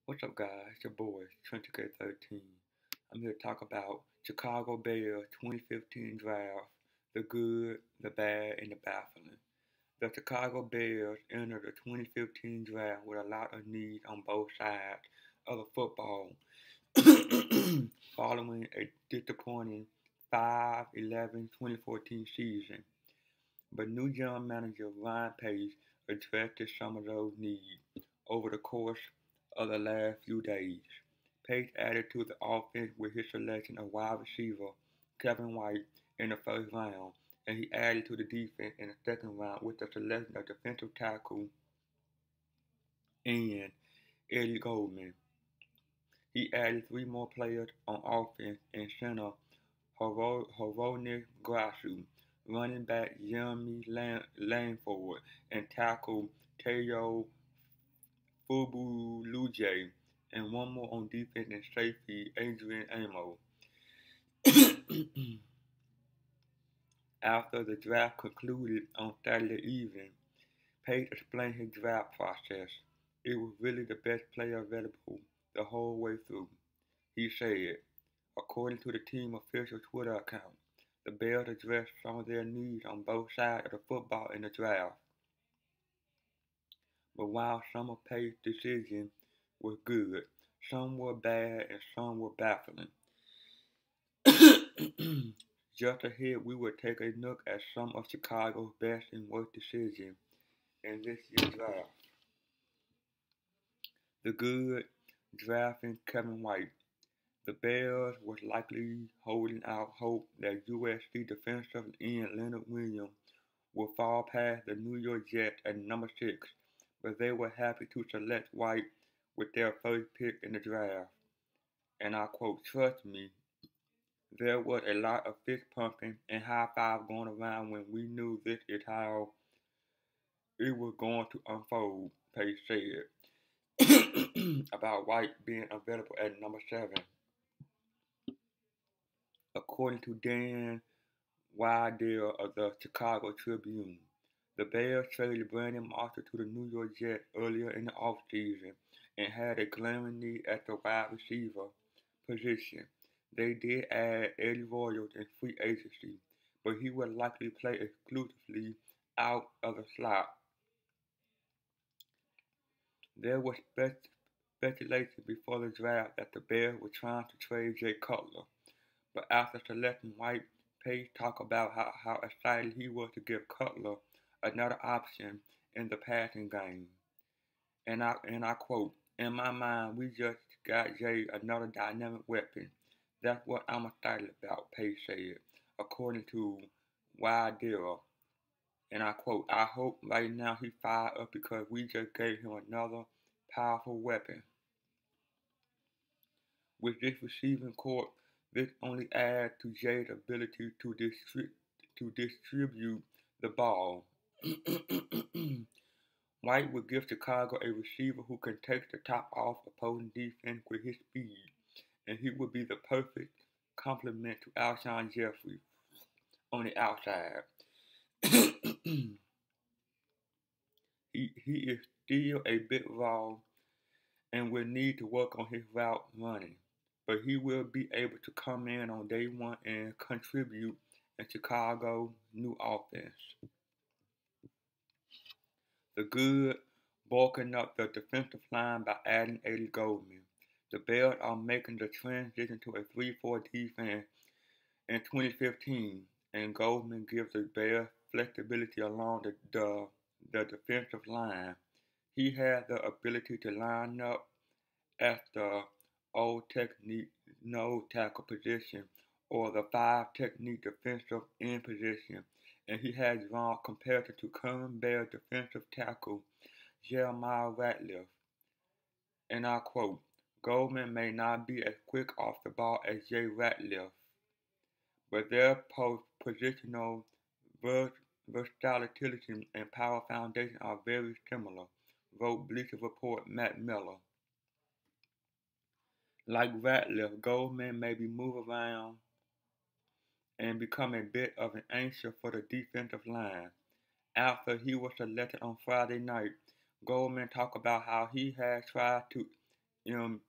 What's up, guys? It's your boy, Trinity K13. I'm here to talk about Chicago Bears 2015 draft, the good, the bad, and the baffling. The Chicago Bears entered the 2015 draft with a lot of need on both sides of the football, following a disappointing 5-11-2014 season. But new general manager Ryan Pace addressed some of those needs over the course of the last few days. Pace added to the offense with his selection of wide receiver Kevin White in the first round, and he added to the defense in the second round with the selection of defensive tackle and Eddie Goldman. He added three more players on offense and center Horonik Grasu, running back Jeremy Langford, and tackle Teo Fubuluje, and one more on defense and safety Adrian Amo. After the draft concluded on Saturday evening, Page explained his draft process. It was really the best player available the whole way through, he said. According to the team official Twitter account, the Bears addressed some of their needs on both sides of the football in the draft. But while some of Pace's decisions were good, some were bad and some were baffling. Just ahead, we will take a look at some of Chicago's best and worst decisions in this year's draft. The good, drafting Kevin White. The Bears was likely holding out hope that USC defensive end Leonard Williams would fall past the New York Jets at number 6, but they were happy to select White with their first pick in the draft. And I quote, "Trust me, there was a lot of fist pumping and high five going around when we knew this is how it was going to unfold," Pace said about White being available at number 7. According to Dan Wydell of the Chicago Tribune, the Bears traded Brandon Marshall to the New York Jets earlier in the offseason and had a glaring need at the wide receiver position. They did add Eddie Royals in free agency, but he will likely play exclusively out of the slot. There was speculation before the draft that the Bears were trying to trade Jay Cutler, but after selecting White, Pace talked about how excited he was to give Cutler another option in the passing game. And I quote, "In my mind, we just got Jay another dynamic weapon. That's what I'm excited about," Pace said, according to Wydell. And I quote, "I hope right now he's fired up because we just gave him another powerful weapon." With this receiving corps, this only adds to Jay's ability to distribute the ball. White would give Chicago a receiver who can take the top off opposing defense with his speed, and he would be the perfect complement to Alshon Jeffrey on the outside. he is still a bit raw and will need to work on his route running, but he will be able to come in on day one and contribute in Chicago's new offense. The good, bulking up the defensive line by adding Eddie Goldman. The Bears are making the transition to a 3-4 defense in 2015, and Goldman gives the Bears flexibility along the defensive line. He has the ability to line up at the old technique nose tackle position or the 5 technique defensive end position, and he has drawn compared to current Bears defensive tackle Jeremiah Ratliff. And I quote, "Goldman may not be as quick off the ball as Jay Ratliff, but their positional versatility and power foundation are very similar," wrote Bleacher Report Matt Miller. Like Ratliff, Goldman may be moved around and become a bit of an anchor for the defensive line. After he was selected on Friday night, Goldman talked about how he had tried to em-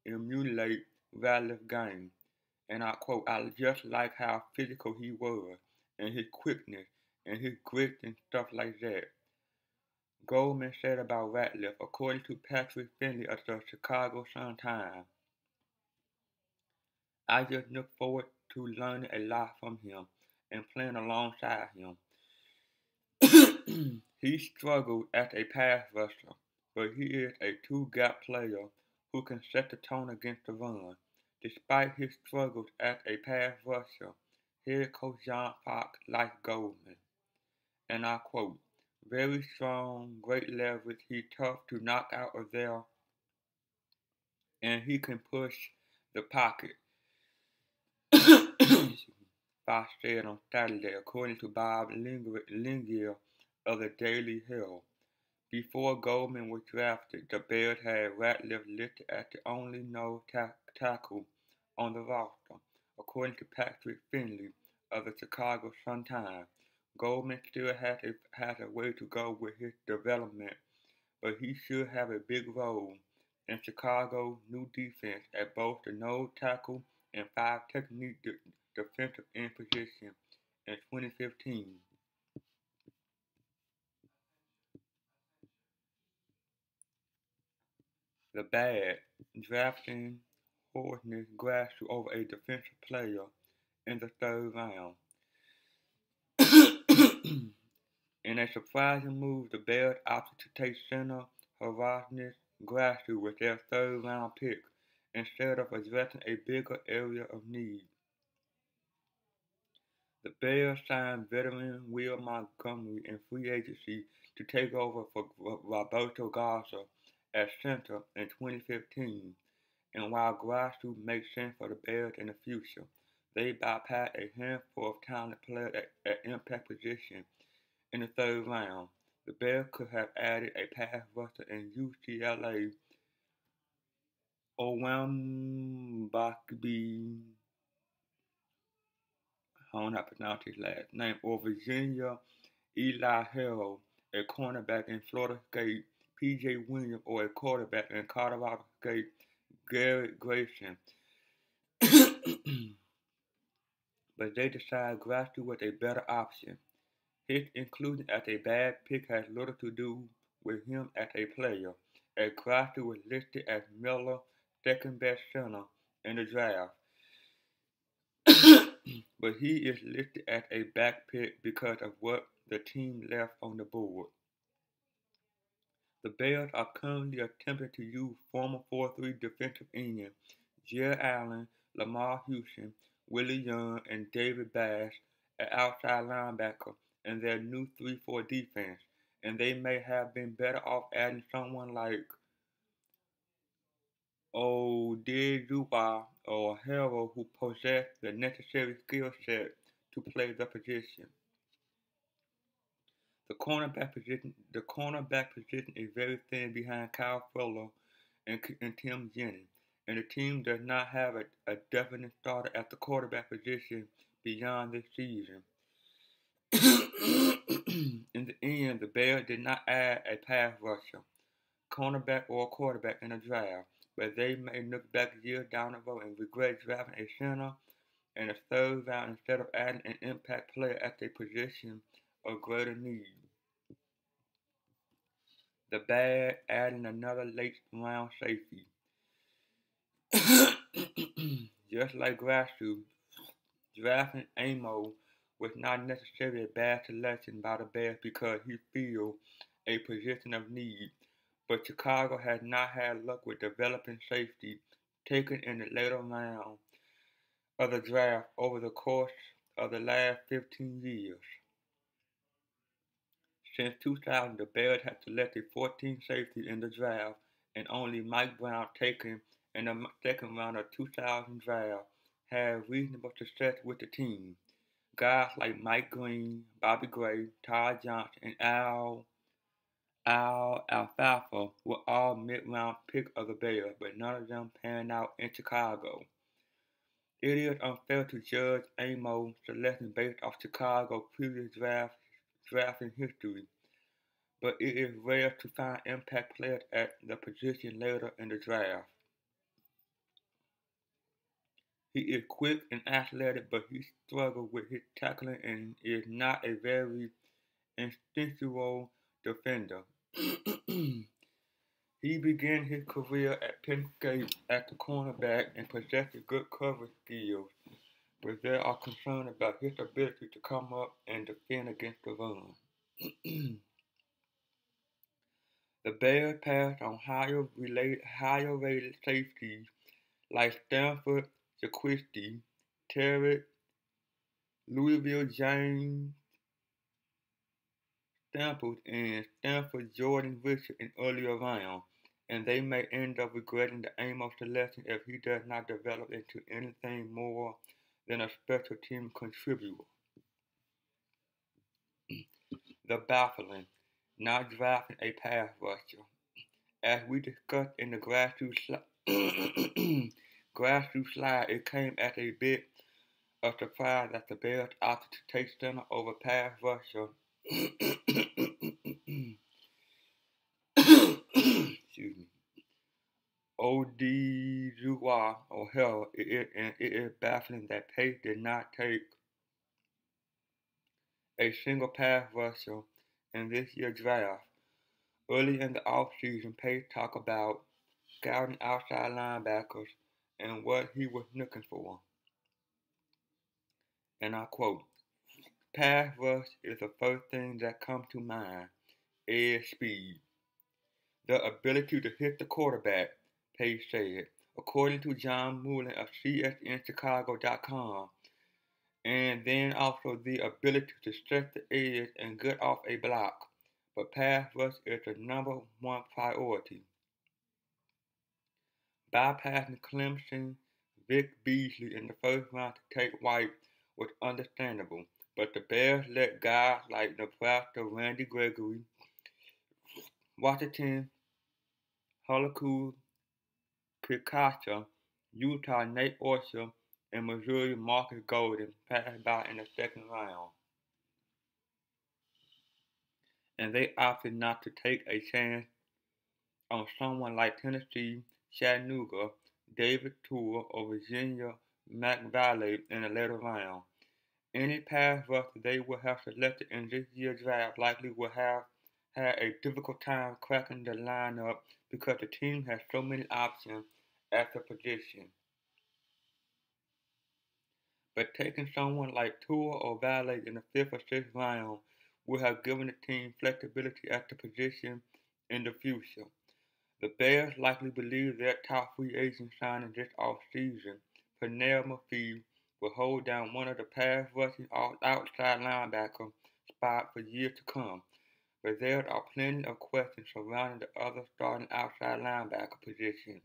emulate Ratliff's game. And I quote, I just like how physical he was, and his quickness, and his grit and stuff like that. Goldman said about Ratliff, according to Patrick Finley of the Chicago Sun-Times, I just look forward to learning a lot from him and playing alongside him. He struggled as a pass rusher, but he is a two-gap player who can set the tone against the run. Despite his struggles as a pass rusher, head coach John Fox likes Goldman, and I quote, very strong, great leverage, he's tough to knock out of there, and he can push the pocket. Fox said on Saturday, according to Bob Lingier of the Daily Herald. Before Goldman was drafted, the Bears had Ratliff listed as the only no tackle on the roster, according to Patrick Finley of the Chicago Sun-Times. Goldman still has a way to go with his development, but he should have a big role in Chicago's new defense at both the nose tackle and five technique defensive end position in 2015. The bad drafting Hornets grassroots over a defensive player in the third round. In a surprising move, the Bears opted to take center Hornets grassroots with their third round pick instead of addressing a bigger area of need. The Bears signed veteran Will Montgomery in free agency to take over for Roberto Garza at center in 2015. And while grassroots makes sense for the Bears in the future, they bypassed a handful of talented players at impact position in the third round. The Bears could have added a pass rusher in UCLA Owambakbi, I don't know how to pronounce his last name, or Virginia Eli Harrell, a cornerback in Florida State, P.J. Williams, or a quarterback in Colorado State, Garrett Grayson. But they decided Grassley was a better option. His inclusion as a bad pick has little to do with him as a player, as Grassley was listed as Miller's second best center in the draft. But he is listed as a back pick because of what the team left on the board. The Bears are currently attempting to use former 4-3 defensive ends Jared Allen, Lamar Houston, Willie Young, and David Bass at outside linebacker in their new 3-4 defense, and they may have been better off adding someone like Odejuwa or Harrell who possess the necessary skill set to play the position. The cornerback position is very thin behind Kyle Fuller and Tim Jennings, and the team does not have a definite starter at the quarterback position beyond this season. In the end, the Bears did not add a pass rusher, cornerback, or quarterback in the draft, but they may look back years down the road and regret drafting a center in the third round instead of adding an impact player at a position of greater need. The bad, adding another late round safety. Just like Grassley, drafting Amo was not necessarily a bad selection by the Bears because he filled a position of need, but Chicago has not had luck with developing safety taken in the later round of the draft over the course of the last 15 years. Since 2000, the Bears have selected 14 safeties in the draft, and only Mike Brown, taken in the second round of 2000 draft, had reasonable success with the team. Guys like Mike Green, Bobby Gray, Todd Johnson, and Al Alfalfa were all mid-round picks of the Bears, but none of them panned out in Chicago. It is unfair to judge Amo's selection based off Chicago's previous drafting history, but it is rare to find impact players at the position later in the draft. He is quick and athletic, but he struggles with his tackling and is not a very instinctual defender. He began his career at Penn State as a cornerback and possessed good coverage skills, but there are concerns about his ability to come up and defend against the run. The Bears passed on higher rated safeties like Stanford Jaquiski, Terry Louisville James Staples, and Stanford Jordan Richard in earlier rounds, and they may end up regretting the Amos selection if he does not develop into anything more than a special team contributor. The baffling, not drafting a pass rusher. As we discussed in the grassroots slide, it came as a bit of surprise that the Bears opted to take center over pass rusher. Excuse me. Odigua or hell, it is baffling that Pace did not take a single pass rusher in this year's draft. Early in the offseason, Pace talked about scouting outside linebackers and what he was looking for. And I quote, pass rush is the first thing that comes to mind. Edge speed. The ability to hit the quarterback, Pace said. According to John Mullen of CSNChicago.com, and then also the ability to stretch the edge and get off a block. But pass rush is the number one priority. Bypassing Clemson, Vic Beasley in the first round to take White was understandable, but the Bears let guys like Nebraska Randy Gregory, Washington Holocaust Kikasa, Utah Nate Orchard, and Missouri Marcus Golden pass by in the second round, and they opted not to take a chance on someone like Tennessee Chattanooga, David Tour, or Virginia McValley in the later round. Any pass rusher they would have selected in this year's draft likely would have had a difficult time cracking the lineup because the team has so many options at the position. But taking someone like Tour or Valet in the fifth or sixth round would have given the team flexibility at the position in the future. The Bears likely believe their top free agent signing this offseason, Pernell McPhee, will hold down one of the pass rushing outside linebacker spot for years to come, but there are plenty of questions surrounding the other starting outside linebacker position.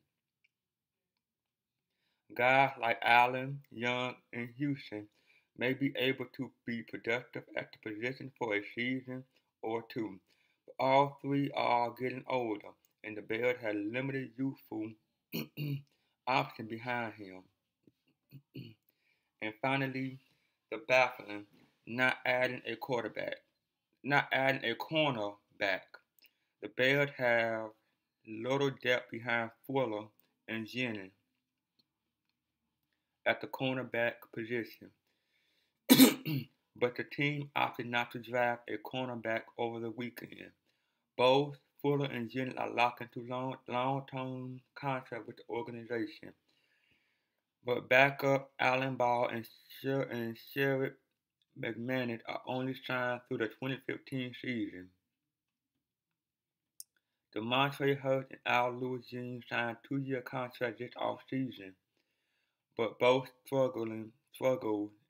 Guys like Allen, Young, and Houston may be able to be productive at the position for a season or two, but all three are getting older, and the Bears have limited youthful option behind him. And finally, the baffling, not adding a quarterback, not adding a cornerback. The Bears have little depth behind Fuller and Jennings at the cornerback position. But the team opted not to draft a cornerback over the weekend. Both Fuller and Jennings are locked into long-term contracts with the organization. But backup Allen Ball and Sherritt McManus are only signed through the 2015 season. DeMontre Hurst and Al Louis Jr. signed two-year contracts this offseason, but both struggled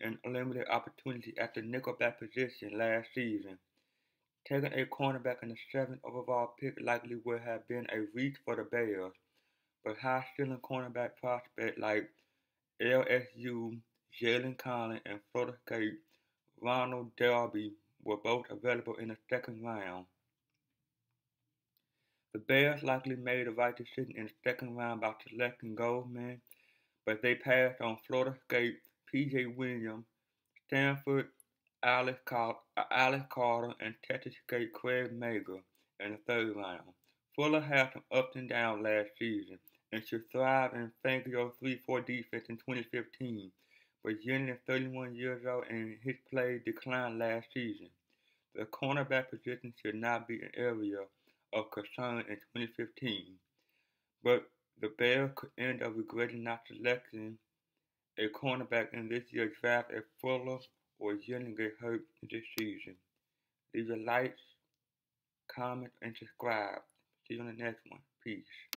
and limited opportunity at the nickelback position last season. Taking a cornerback in the seventh overall pick likely would have been a reach for the Bears, but high-ceiling cornerback prospects like LSU Jalen Collins and Florida State Ronald Darby were both available in the second round. The Bears likely made the right decision in the second round by selecting Goldman, but they passed on Florida State P.J. Williams, Stanford Alex Carter, and Texas State Craig Mager. in the third round. Fuller had some ups and downs last season and should thrive in Fangio's 3-4 defense in 2015, but Jennings is 31 years old and his play declined last season. The cornerback position should not be an area of concern in 2015, but the Bears could end up regretting not selecting a cornerback in this year's draft if Fuller or Jennings get hurt this season. Leave your likes, comment, and subscribe. See you on the next one. Peace.